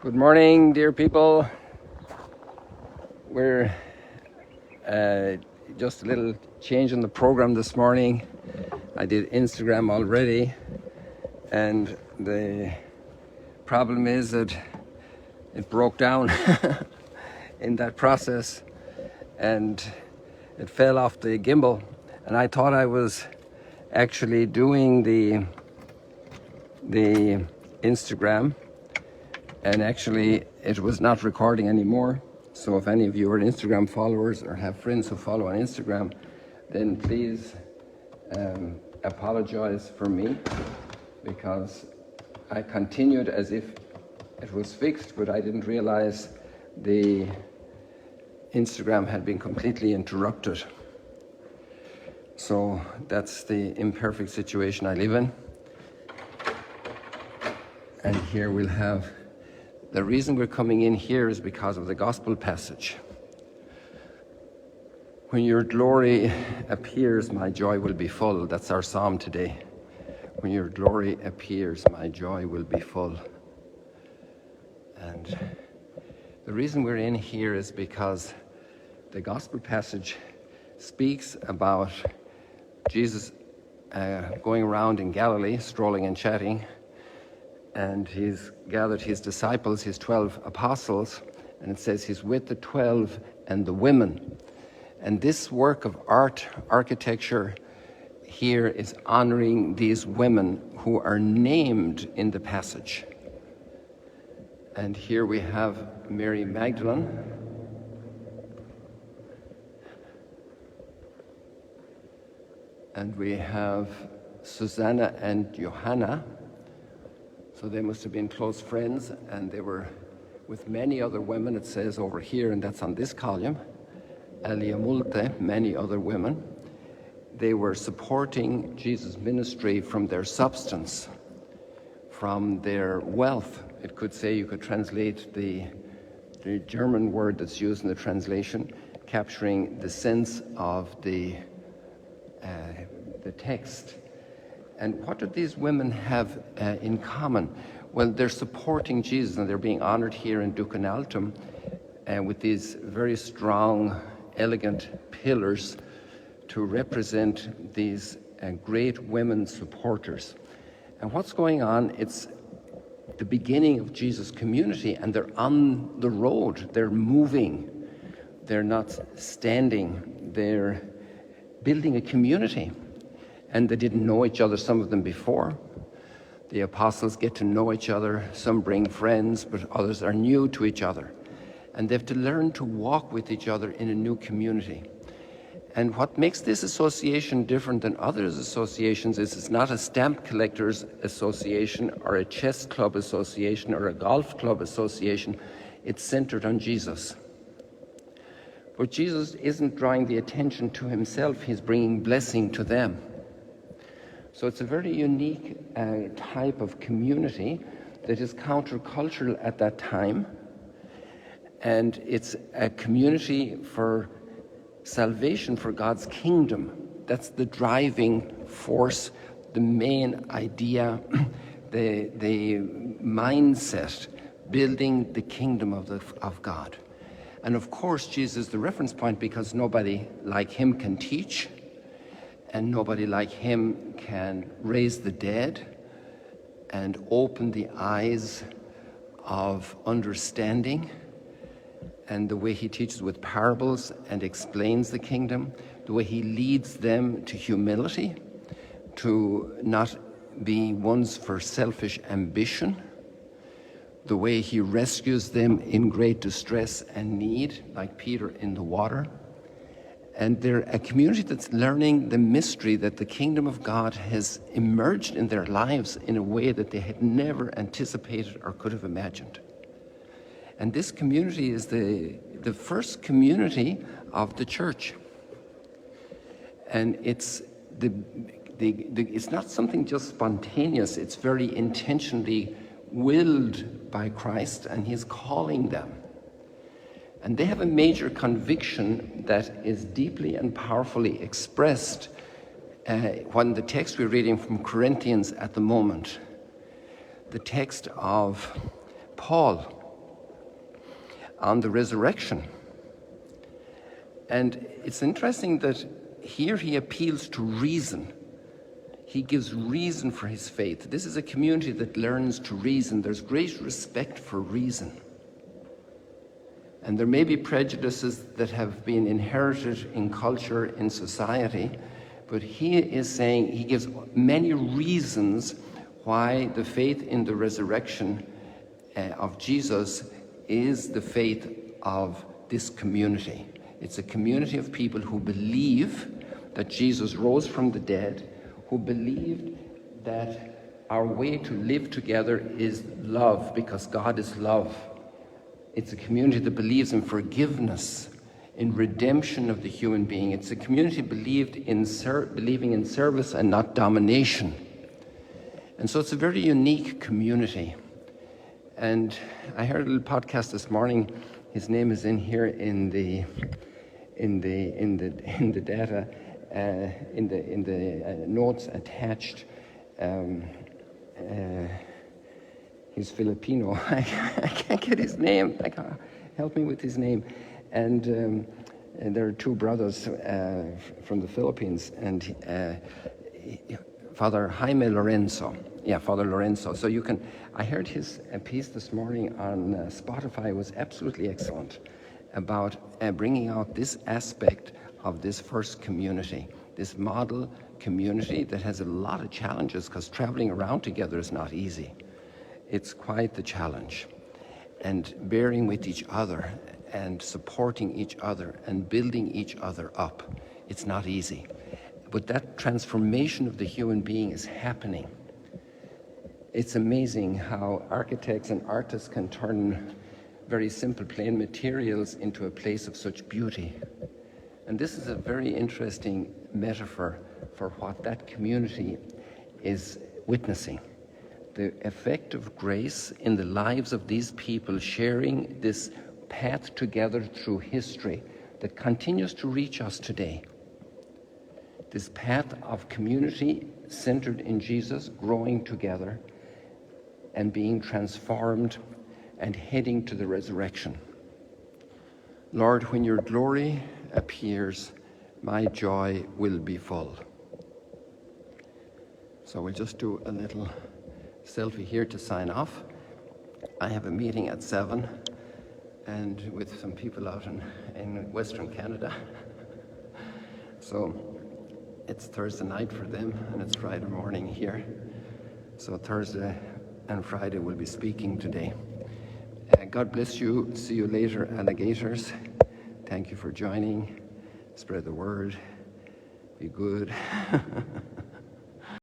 Good morning, dear people. We're just a little change in the program this morning. I did Instagram already, and the problem is that it broke down in that process, and it fell off the gimbal. And I thought I was actually doing the Instagram, and actually it was not recording anymore. So if any of you are Instagram followers or have friends who follow on Instagram, then please apologize for me, because I continued as if it was fixed, but I didn't realize the Instagram had been completely interrupted. So that's the imperfect situation I live in. And here we'll have, the reason we're coming in here is because of the gospel passage. When your glory appears, my joy will be full. That's our psalm today. When your glory appears, my joy will be full. And the reason we're in here is because the gospel passage speaks about Jesus going around in Galilee, strolling and chatting, and he's gathered his disciples, his 12 apostles, and it says he's with the 12 and the women. And this work of art, architecture here is honoring these women who are named in the passage. And here we have Mary Magdalene, and we have Susanna and Johanna. So they must have been close friends, and they were with many other women, it says over here, and that's on this column, alia multe, many other women. They were supporting Jesus' ministry from their substance, from their wealth. It could say, you could translate the German word that's used in the translation, capturing the sense of the text. And what do these women have in common? Well, they're supporting Jesus, and they're being honored here in Ducum Altum with these very strong, elegant pillars to represent these great women supporters. And what's going on? It's the beginning of Jesus' community, and they're on the road. They're moving. They're not standing. They're building a community. And they didn't know each other, some of them, before. The apostles get to know each other. Some bring friends, but others are new to each other. And they have to learn to walk with each other in a new community. And what makes this association different than other associations is it's not a stamp collectors association or a chess club association or a golf club association. It's centered on Jesus. But Jesus isn't drawing the attention to himself. He's bringing blessing to them. So it's a very unique type of community that is countercultural at that time. And it's a community for salvation, for God's kingdom. That's the driving force, the main idea, the mindset, building the kingdom of God. And of course, Jesus is the reference point, because nobody like him can teach, and nobody like him can raise the dead and open the eyes of understanding. And the way he teaches with parables and explains the kingdom, the way he leads them to humility, to not be ones for selfish ambition, the way he rescues them in great distress and need, like Peter in the water. And they're a community that's learning the mystery that the kingdom of God has emerged in their lives in a way that they had never anticipated or could have imagined. And this community is the first community of the church. And it's it's not something just spontaneous. It's very intentionally willed by Christ, and he's calling them. And they have a major conviction that is deeply and powerfully expressed when the text we're reading from Corinthians at the moment, the text of Paul, on the resurrection. And it's interesting that here he appeals to reason. He gives reason for his faith. This is a community that learns to reason. There's great respect for reason. And there may be prejudices that have been inherited in culture, in society, but he is saying, he gives many reasons why the faith in the resurrection of Jesus is the faith of this community. It's a community of people who believe that Jesus rose from the dead, who believed that our way to live together is love, because God is love. It's a community that believes in forgiveness, in redemption of the human being. It's a community believing in service and not domination. And so it's a very unique community. And I heard a little podcast this morning. His name is in here in the data, in the notes attached. He's Filipino. I can't get his name. Help me with his name. And there are two brothers from the Philippines, and Father Jaime Lorenzo. Yeah, Father Lorenzo. So you can. I heard his piece this morning on Spotify. It was absolutely excellent about bringing out this aspect of this first community, this model community that has a lot of challenges, because traveling around together is not easy. It's quite the challenge. And bearing with each other and supporting each other and building each other up, it's not easy. But that transformation of the human being is happening. It's amazing how architects and artists can turn very simple plain materials into a place of such beauty. And this is a very interesting metaphor for what that community is witnessing. The effect of grace in the lives of these people, sharing this path together through history that continues to reach us today. This path of community centered in Jesus, growing together and being transformed and heading to the resurrection. Lord, when your glory appears, my joy will be full. So we'll just do a little selfie here to sign off. I have a meeting at 7 and with some people out in Western Canada. So it's Thursday night for them and it's Friday morning here. So Thursday and Friday we'll be speaking today. God bless you. See you later, alligators. Thank you for joining. Spread the word. Be good.